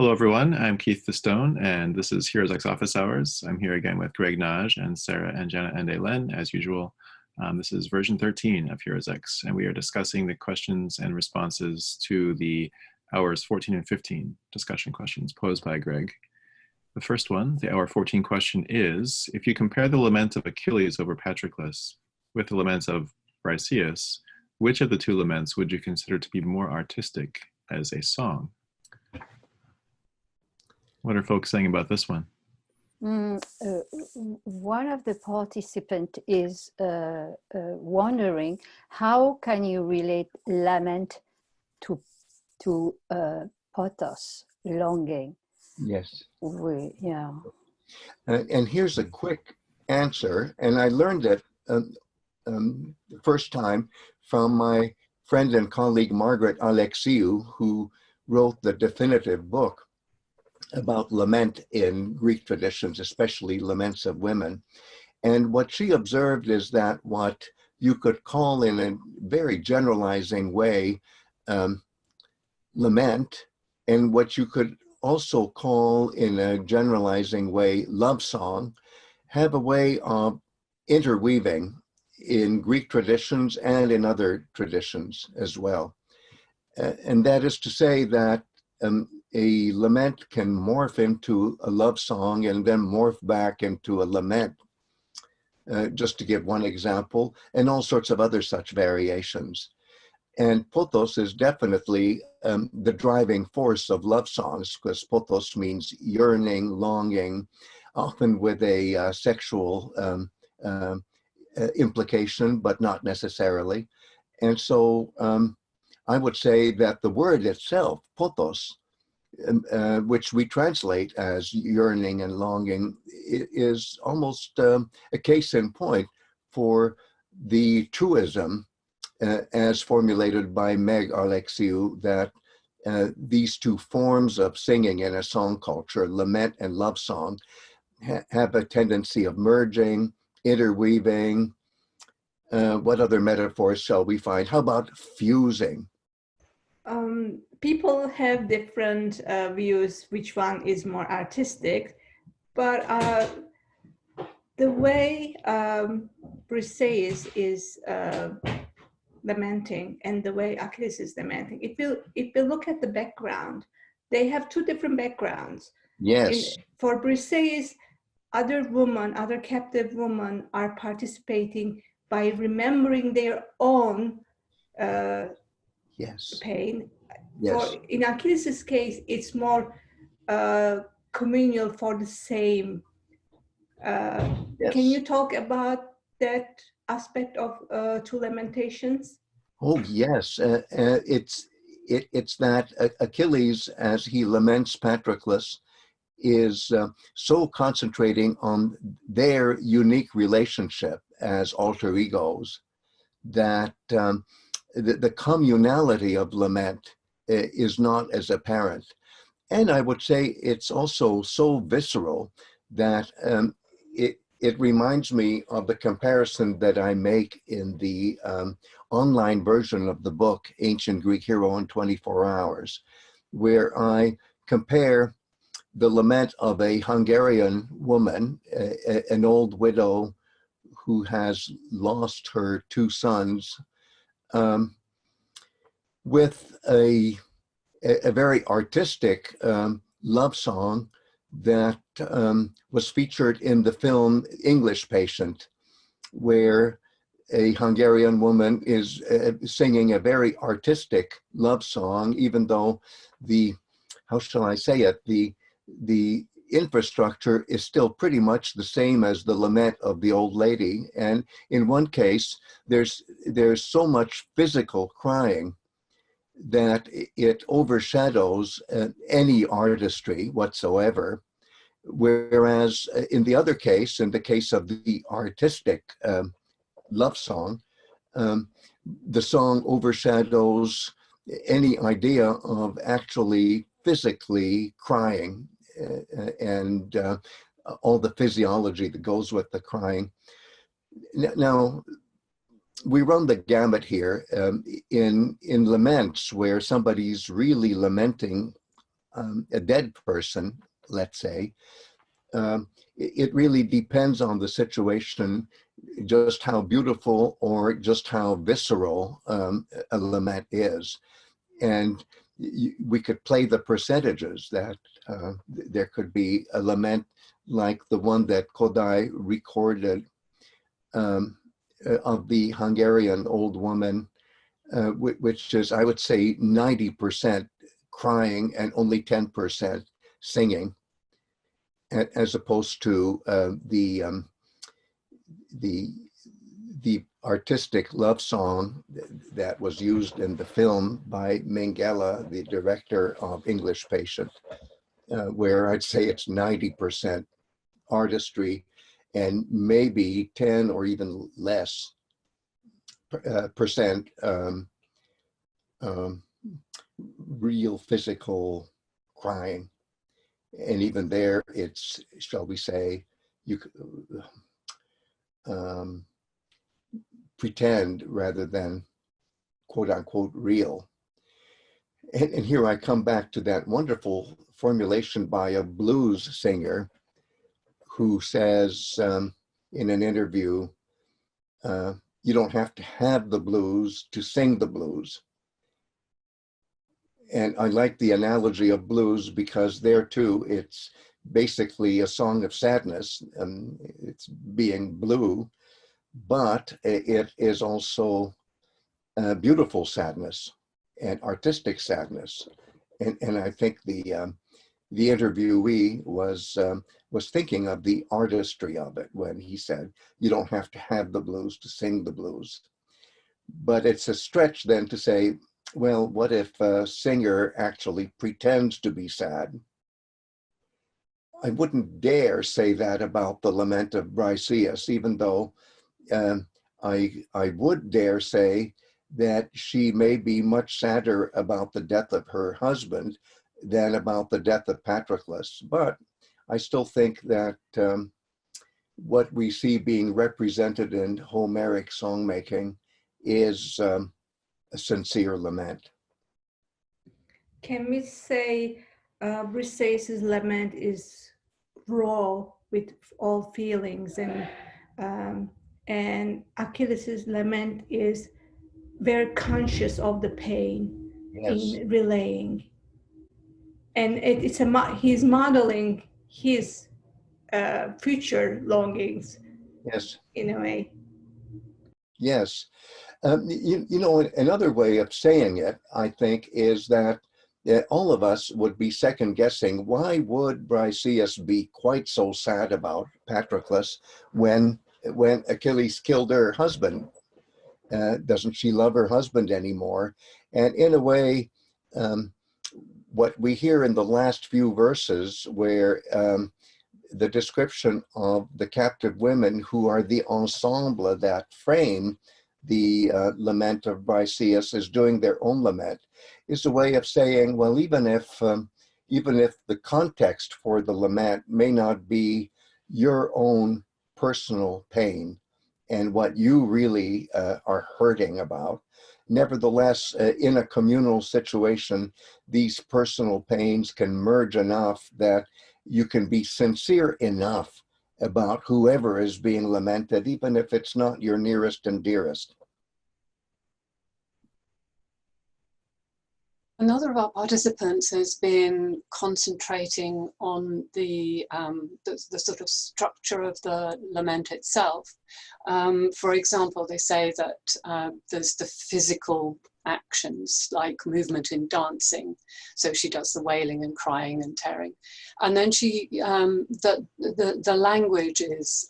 Hello, everyone. I'm Keith the Stone, and this is HeroesX Office Hours. I'm here again with Greg Nagy and Sarah and Jenna and Elen, as usual. This is version 13 of HeroesX, and we are discussing the questions and responses to the hours 14 and 15 discussion questions posed by Greg. The first one, the hour 14 question is, if you compare the lament of Achilles over Patroclus with the laments of Briseis, which of the two laments would you consider to be more artistic as a song? What are folks saying about this one? One of the participants is wondering, how can you relate lament to pothos, longing? Yes. Yeah. And here's a quick answer, and I learned it the first time from my friend and colleague Margaret Alexiou, who wrote the definitive book about lament in Greek traditions, especially laments of women. And what she observed is that what you could call in a very generalizing way lament, and what you could also call in a generalizing way love song, have a way of interweaving in Greek traditions and in other traditions as well. And that is to say that a lament can morph into a love song and then morph back into a lament, just to give one example, and all sorts of other such variations. And pothos is definitely the driving force of love songs, because pothos means yearning, longing, often with a sexual implication, but not necessarily. And so I would say that the word itself, pothos, which we translate as yearning and longing, is almost a case in point for the truism as formulated by Meg Alexiou, that these two forms of singing in a song culture, lament and love song, have a tendency of merging, interweaving. What other metaphors shall we find? How about fusing? People have different views which one is more artistic, but the way Briseis is lamenting and the way Achilles is lamenting, if you look at the background, they have two different backgrounds. Yes. For Briseis, other captive women are participating by remembering their own yes. pain. Yes. In Achilles' case, it's more communal for the same. Yes. Can you talk about that aspect of two lamentations? Oh yes, it's that Achilles, as he laments Patroclus, is so concentrating on their unique relationship as alter egos that the communality of lament is not as apparent. And I would say it's also so visceral that it reminds me of the comparison that I make in the online version of the book, Ancient Greek Hero in 24 Hours, where I compare the lament of a Hungarian woman, an old widow who has lost her two sons, with a very artistic love song that was featured in the film English Patient, where a Hungarian woman is singing a very artistic love song, even though how shall I say it, the infrastructure is still pretty much the same as the lament of the old lady. And in one case, there's so much physical crying that it overshadows any artistry whatsoever. Whereas in the other case, in the case of the artistic love song, the song overshadows any idea of actually physically crying and all the physiology that goes with the crying. Now, we run the gamut here in laments where somebody's really lamenting a dead person, let's say, it really depends on the situation, just how beautiful or just how visceral a lament is. And we could play the percentages that there could be a lament like the one that Kodai recorded of the Hungarian old woman, which is, I would say, 90% crying and only 10% singing, as opposed to the artistic love song that was used in the film by Minghella, the director of English Patient, where I'd say it's 90% artistry and maybe 10 or even less percent real physical crying. And even there, it's, shall we say, you pretend rather than quote unquote real. And here I come back to that wonderful formulation by a blues singer who says in an interview, you don't have to have the blues to sing the blues. And I like the analogy of blues because there too, it's basically a song of sadness. It's being blue, but it is also beautiful sadness and artistic sadness. And I think the interviewee was thinking of the artistry of it when he said, you don't have to have the blues to sing the blues. But it's a stretch then to say, well, what if a singer actually pretends to be sad? I wouldn't dare say that about the Lament of Briseis, even though I would dare say that she may be much sadder about the death of her husband than about the death of Patroclus. But I still think that what we see being represented in Homeric songmaking is a sincere lament. Can we say Briseis' lament is raw with all feelings, and Achilles' lament is very conscious of the pain in relaying, and he's modeling his future longings. Yes. In a way. Yes. You know, another way of saying it, I think, is that all of us would be second guessing, why would Briseis be quite so sad about Patroclus when Achilles killed her husband? Doesn't she love her husband anymore? And in a way, what we hear in the last few verses where the description of the captive women who are the ensemble that frame the lament of Briseis is doing their own lament, is a way of saying, well, even if the context for the lament may not be your own personal pain and what you really are hurting about, nevertheless, in a communal situation, these personal pains can merge enough that you can be sincere enough about whoever is being lamented, even if it's not your nearest and dearest. Another of our participants has been concentrating on the sort of structure of the lament itself. For example, they say that there's the physical actions like movement in dancing. So she does the wailing and crying and tearing. And then the language is,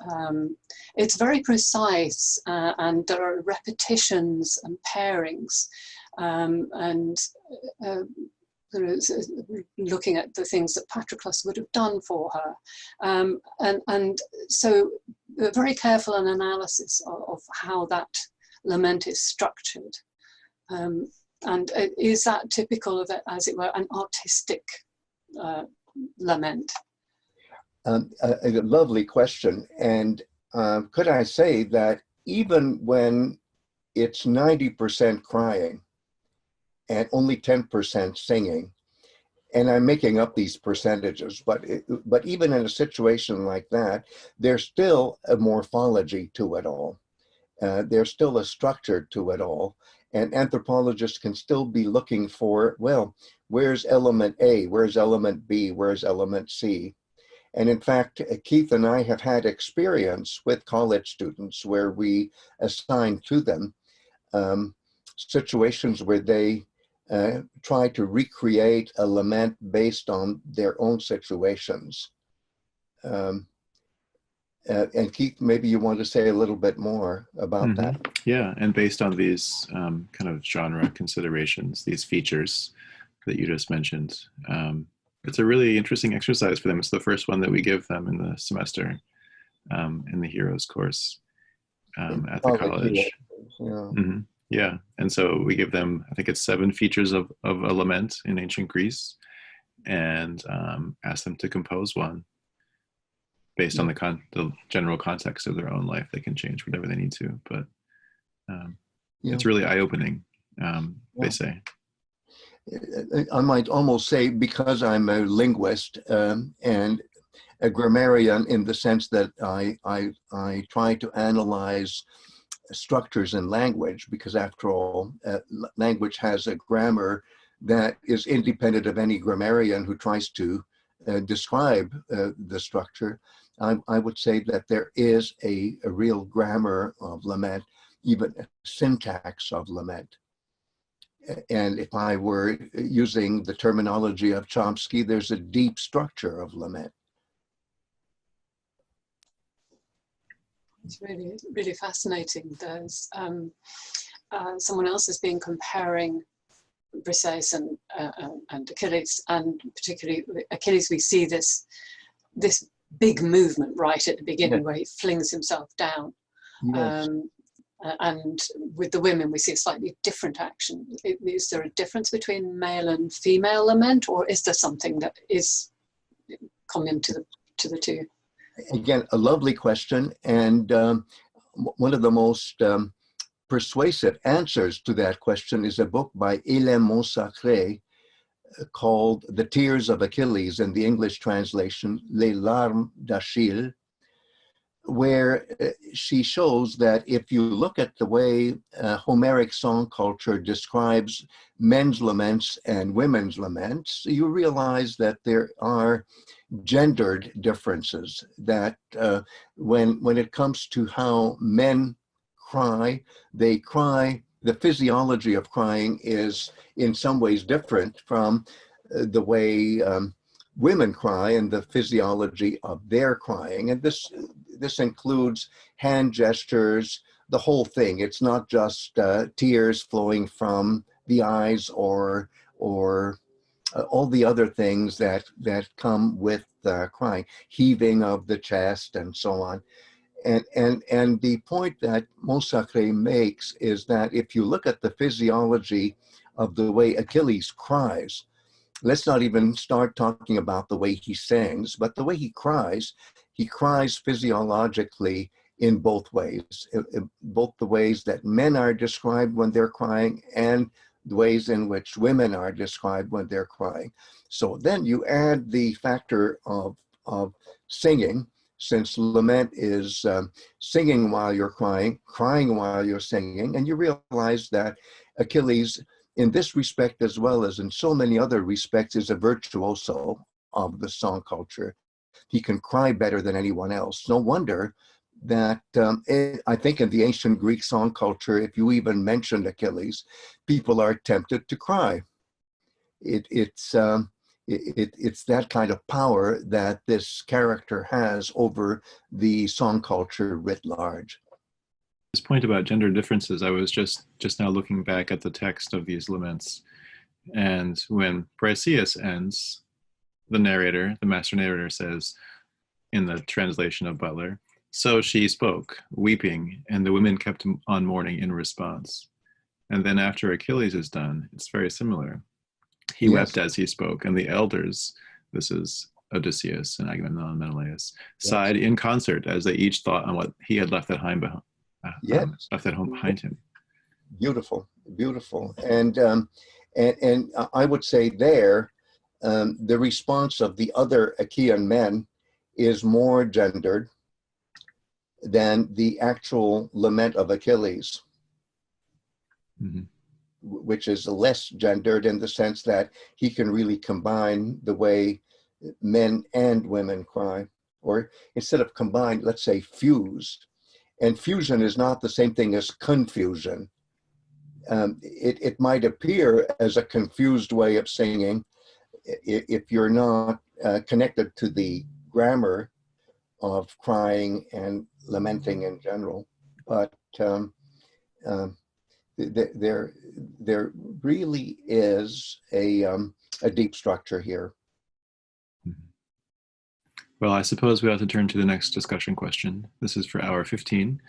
it's very precise and there are repetitions and pairings. Looking at the things that Patroclus would have done for her. And so a very careful an analysis of how that lament is structured. And is that typical of, as it were, an artistic lament? A lovely question. And could I say that even when it's 90% crying and only 10% singing, and I'm making up these percentages, but even in a situation like that, there's still a morphology to it all. There's still a structure to it all. And anthropologists can still be looking for, well, where's element A? Where's element B? Where's element C? And in fact, Keith and I have had experience with college students where we assign to them situations where they try to recreate a lament based on their own situations. And Keith, maybe you want to say a little bit more about that. Yeah, and based on these kind of genre considerations, these features that you just mentioned, it's a really interesting exercise for them. It's the first one that we give them in the semester in the Heroes course at the college. Yeah, and so we give them, I think it's 7 features of a lament in ancient Greece, and ask them to compose one based on the general context of their own life. They can change whatever they need to, but it's really eye-opening, they say. I might almost say, because I'm a linguist and a grammarian, in the sense that I try to analyze structures in language, because after all, language has a grammar that is independent of any grammarian who tries to describe the structure. I would say that there is a real grammar of lament, even a syntax of lament. And if I were using the terminology of Chomsky, there's a deep structure of lament. It's really, really fascinating. There's someone else has been comparing Briseis and Achilles, and particularly Achilles. We see this big movement right at the beginning where he flings himself down. Yes. And with the women, we see a slightly different action. Is there a difference between male and female lament, or is there something that is common to the two? Again, a lovely question, and one of the most persuasive answers to that question is a book by Hélène Montsacré called The Tears of Achilles, in the English translation, Les Larmes d'Achille, where she shows that if you look at the way Homeric song culture describes men's laments and women's laments, you realize that there are gendered differences, that when it comes to how men cry, they cry, the physiology of crying is in some ways different from the way women cry and the physiology of their crying. And this includes hand gestures, the whole thing. It's not just tears flowing from the eyes or all the other things that come with crying, heaving of the chest and so on. And the point that Montsacré makes is that if you look at the physiology of the way Achilles cries, let's not even start talking about the way he sings, but the way he cries physiologically in both ways, both the ways that men are described when they're crying and the ways in which women are described when they're crying. So then you add the factor of singing, since lament is singing while you're crying while you're singing, and you realize that Achilles, in this respect as well as in so many other respects, is a virtuoso of the song culture. He can cry better than anyone else. No wonder that I think in the ancient Greek song culture, if you even mentioned Achilles, people are tempted to cry. It's that kind of power that this character has over the song culture writ large. This point about gender differences, I was just now looking back at the text of these laments, and when Briseis ends, the master narrator says, in the translation of Butler, "So she spoke, weeping, and the women kept on mourning in response." And then after Achilles is done, it's very similar. He wept as he spoke, and the elders, this is Odysseus and Agamemnon and Menelaus, sighed in concert as they each thought on what he had left at home behind him. Beautiful, beautiful. And I would say there, the response of the other Achaean men is more gendered than the actual lament of Achilles, which is less gendered in the sense that he can really combine the way men and women cry, or instead of combined, let's say fused. And fusion is not the same thing as confusion. It might appear as a confused way of singing if you're not connected to the grammar of crying and lamenting in general, but there really is a deep structure here. Well, I suppose we ought to turn to the next discussion question. This is for hour 15.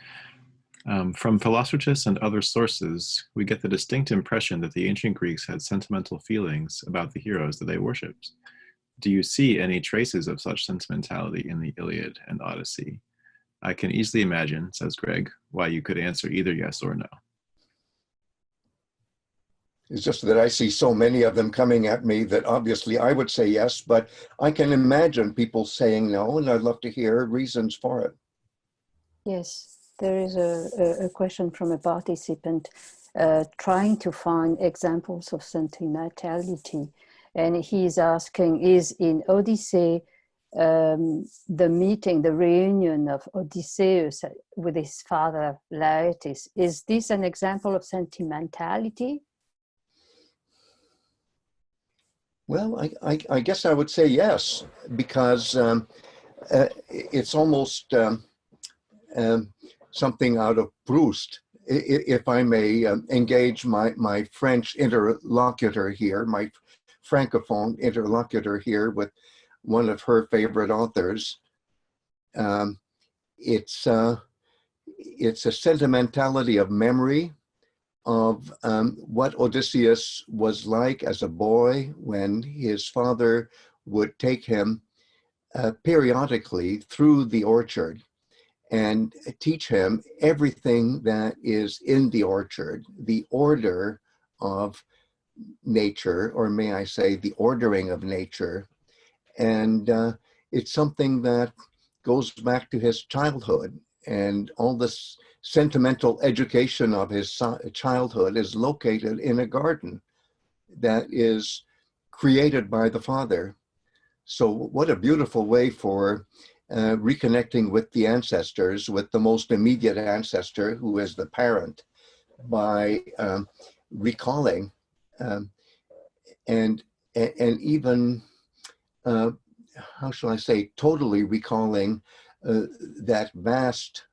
From Philostratus and other sources, we get the distinct impression that the ancient Greeks had sentimental feelings about the heroes that they worshipped. Do you see any traces of such sentimentality in the Iliad and Odyssey? I can easily imagine, says Greg, why you could answer either yes or no. It's just that I see so many of them coming at me that obviously I would say yes, but I can imagine people saying no, and I'd love to hear reasons for it. Yes, there is a question from a participant trying to find examples of sentimentality. And he's asking, is in Odyssey, the meeting, the reunion of Odysseus with his father Laertes, is this an example of sentimentality? Well, I guess I would say yes, because it's almost something out of Proust. If I may engage my French interlocutor here, my Francophone interlocutor here with one of her favorite authors, it's a sentimentality of memory of what Odysseus was like as a boy when his father would take him periodically through the orchard and teach him everything that is in the orchard, the order of nature, or may I say the ordering of nature. And it's something that goes back to his childhood, and all this sentimental education of his childhood is located in a garden that is created by the father. So what a beautiful way for reconnecting with the ancestors, with the most immediate ancestor, who is the parent, by recalling and even, how shall I say, totally recalling that vast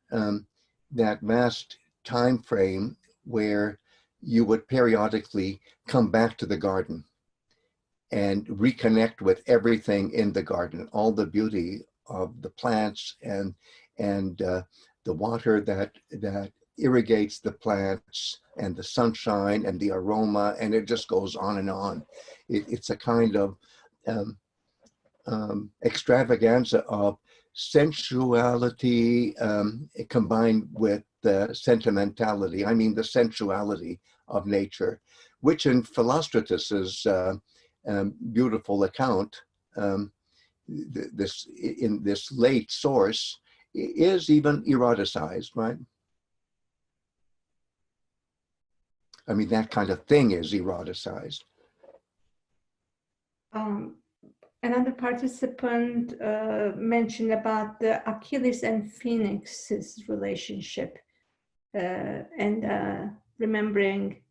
time frame where you would periodically come back to the garden and reconnect with everything in the garden, all the beauty of the plants and the water that irrigates the plants, and the sunshine and the aroma, and it just goes on and on. It's a kind of extravaganza of sensuality combined with sentimentality. I mean the sensuality of nature, which in Philostratus's beautiful account, in this late source, is even eroticized, right? I mean, that kind of thing is eroticized. Another participant mentioned about the Achilles and Phoenix's relationship and remembering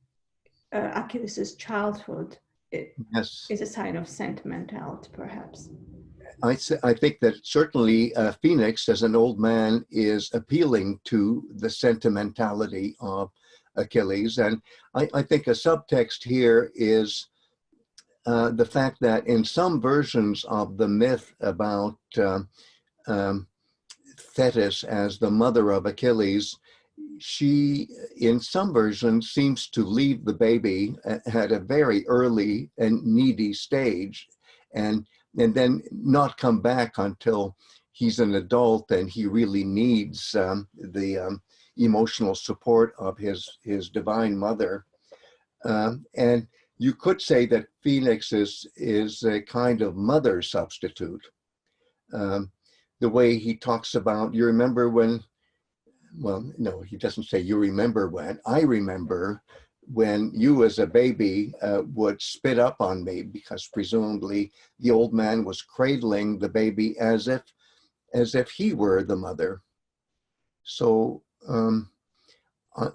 Achilles' childhood. Yes, is a sign of sentimentality, perhaps. I think that certainly Phoenix, as an old man, is appealing to the sentimentality of Achilles. And I think a subtext here is the fact that in some versions of the myth about Thetis as the mother of Achilles, she, in some versions, seems to leave the baby at a very early and needy stage, and then not come back until he's an adult and he really needs the emotional support of his divine mother. And you could say that Phoenix is a kind of mother substitute. The way he talks about, you remember when, well, no, he doesn't say you remember when. I remember when you as a baby would spit up on me, because presumably the old man was cradling the baby as if he were the mother. So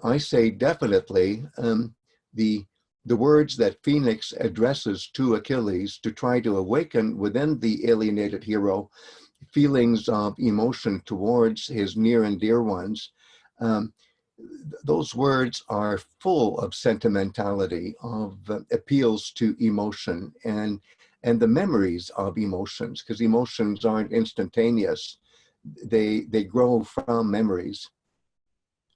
I say definitely the words that Phoenix addresses to Achilles to try to awaken within the alienated hero feelings of emotion towards his near and dear ones. Those words are full of sentimentality, of appeals to emotion and the memories of emotions, because emotions aren't instantaneous. They grow from memories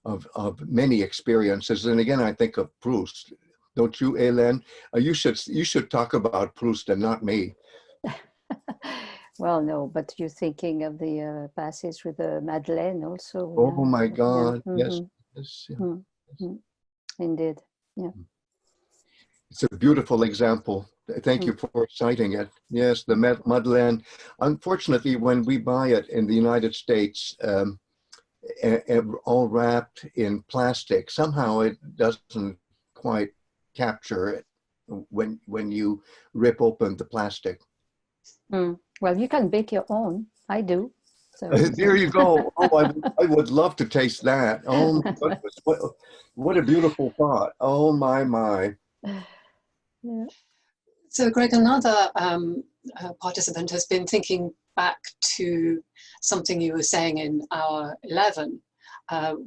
of many experiences. And again, I think of Proust. Don't you, Hélène? You should talk about Proust and not me. Well, no, but you're thinking of the passage with the Madeleine also. Oh yeah. my God! Yeah. Yes, Mm-hmm. yes, yeah. Mm-hmm. Indeed, yeah. It's a beautiful example. Thank you for citing it. Yes, the Madeleine. Unfortunately, when we buy it in the United States, all wrapped in plastic, somehow it doesn't quite capture it when you rip open the plastic. Well, you can bake your own. I do. So There you go. Oh, I would love to taste that. Oh my goodness, what a beautiful thought. Oh my. yeah. So Greg, another participant has been thinking back to something you were saying in hour 11,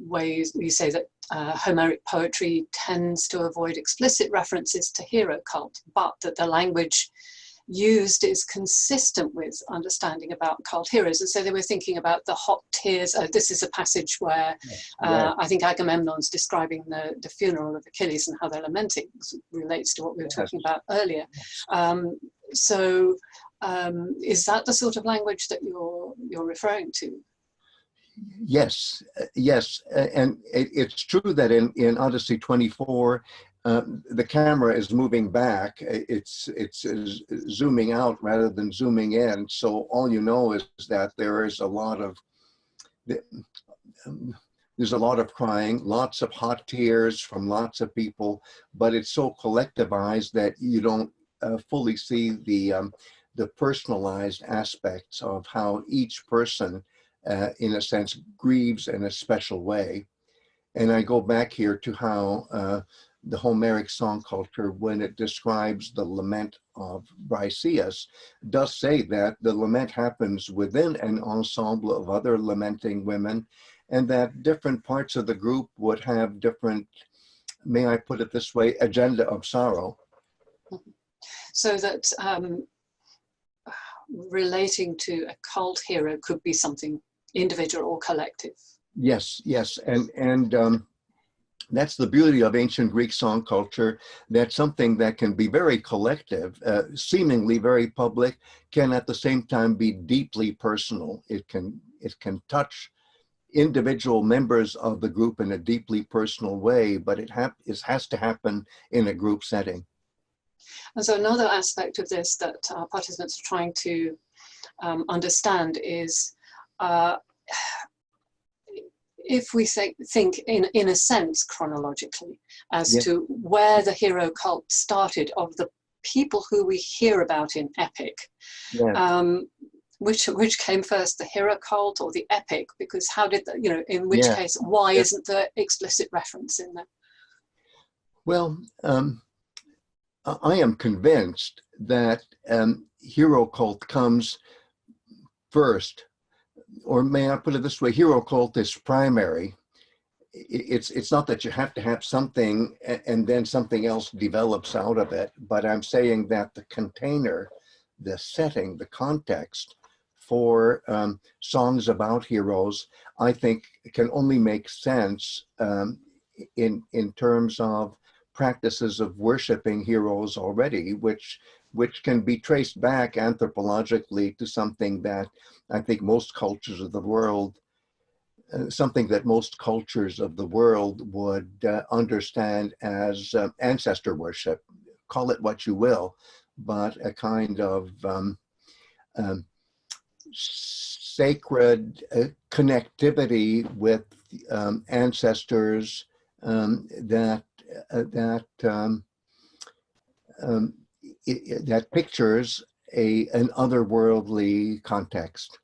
where you say that Homeric poetry tends to avoid explicit references to hero cult, but that the language used is consistent with understanding about cult heroes. And so they were thinking about the hot tears. This is a passage where I think Agamemnon's describing the funeral of Achilles and how they're lamenting. This relates to what we were talking about earlier. So is that the sort of language that you're referring to? Yes, yes. And it's true that in Odyssey 24, the camera is moving back. It's zooming out rather than zooming in. So all you know is that there's a lot of crying, lots of hot tears from lots of people, but it's so collectivized that you don't fully see the personalized aspects of how each person, in a sense, grieves in a special way. And I go back here to how the Homeric song culture, when it describes the lament of Briseis, does say that the lament happens within an ensemble of other lamenting women, and that different parts of the group would have different, may I put it this way, agenda of sorrow. So that relating to a cult hero could be something individual or collective. Yes, yes, and that's the beauty of ancient Greek song culture, that something that can be very collective, seemingly very public, can at the same time be deeply personal. It can touch individual members of the group in a deeply personal way, but it has to happen in a group setting. And so another aspect of this that our participants are trying to understand is if we think in a sense chronologically as to where the hero cult started, of the people who we hear about in epic, which came first, the hero cult or the epic? Because how did in which case, why isn't there explicit reference in there? Well, I am convinced that hero cult comes first, or may I put it this way, hero cult is primary. It's not that you have to have something and then something else develops out of it, but I'm saying that the container, the setting, the context for songs about heroes, I think can only make sense in terms of practices of worshiping heroes already, which can be traced back anthropologically to something that I think most cultures of the world, would understand as ancestor worship, call it what you will, but a kind of sacred connectivity with ancestors that pictures an otherworldly context.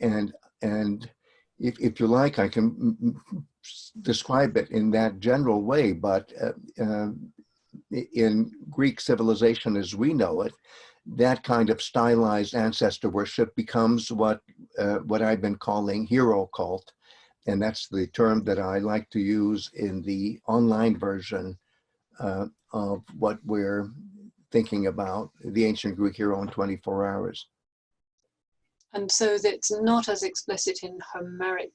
And if you like, I can describe it in that general way, but in Greek civilization as we know it, that kind of stylized ancestor worship becomes what I've been calling hero cult. And that's the term that I like to use in the online version of what we're thinking about, the ancient Greek hero in 24 hours. And so it's not as explicit in Homeric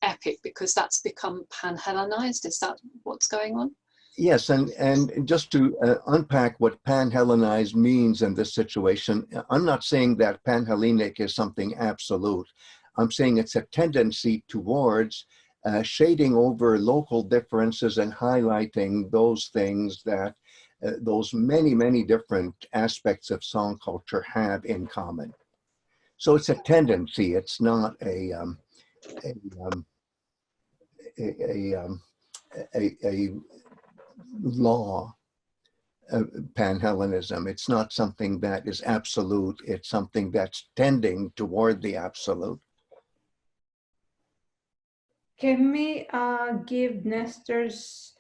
epic because that's become pan-Hellenized. Is that what's going on? Yes, and just to unpack what pan-Hellenized means in this situation, I'm not saying that pan-Hellenic is something absolute. I'm saying it's a tendency towards shading over local differences and highlighting those things that those many different aspects of song culture have in common. So it's a tendency. It's not a law, pan-Hellenism. It's not something that is absolute. It's something that's tending toward the absolute. Can we give Nestor's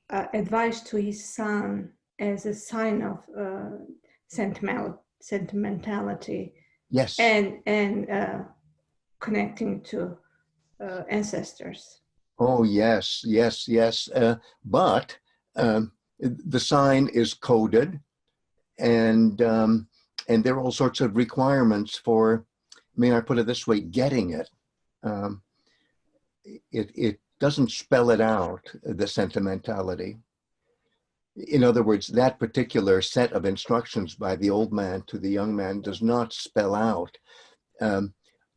advice to his son as a sign of sentimentality? Yes. And connecting to ancestors. Oh, yes. But the sign is coded, and there are all sorts of requirements for, may I put it this way, getting it. It doesn't spell it out, the sentimentality. In other words, that particular set of instructions by the old man to the young man does not spell out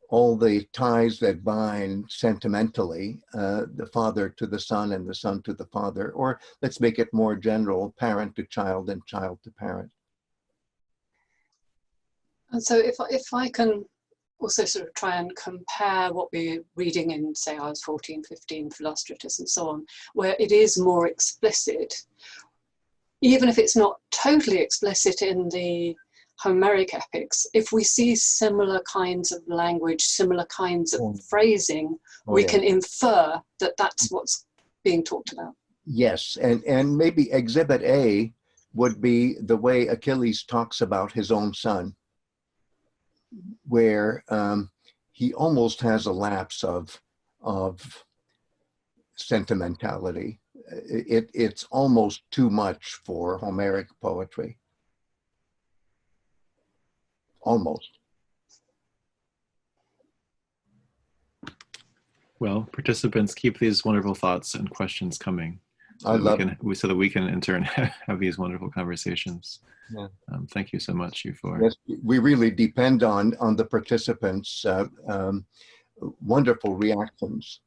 all the ties that bind sentimentally the father to the son and the son to the father, or let's make it more general, parent to child and child to parent. And so if I can also sort of try and compare what we're reading in, say, I was 14, 15, Philostratus and so on, where it is more explicit, even if it's not totally explicit in the Homeric epics, if we see similar kinds of language, similar kinds of phrasing, we can infer that that's what's being talked about. Yes, and maybe exhibit A would be the way Achilles talks about his own son, where he almost has a lapse of sentimentality. It's almost too much for Homeric poetry. Almost. Well, participants, keep these wonderful thoughts and questions coming. So I love it. So that we can in turn have these wonderful conversations. Yeah. Thank you so much, you four. Yes, we really depend on the participants' wonderful reactions,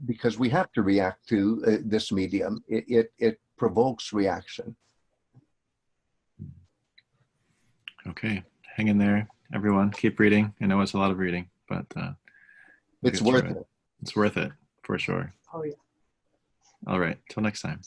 because we have to react to this medium. It provokes reaction. Okay, hang in there, everyone. Keep reading. I know it's a lot of reading, but It's worth it. It's worth it, for sure. Oh, yeah. All right, till next time.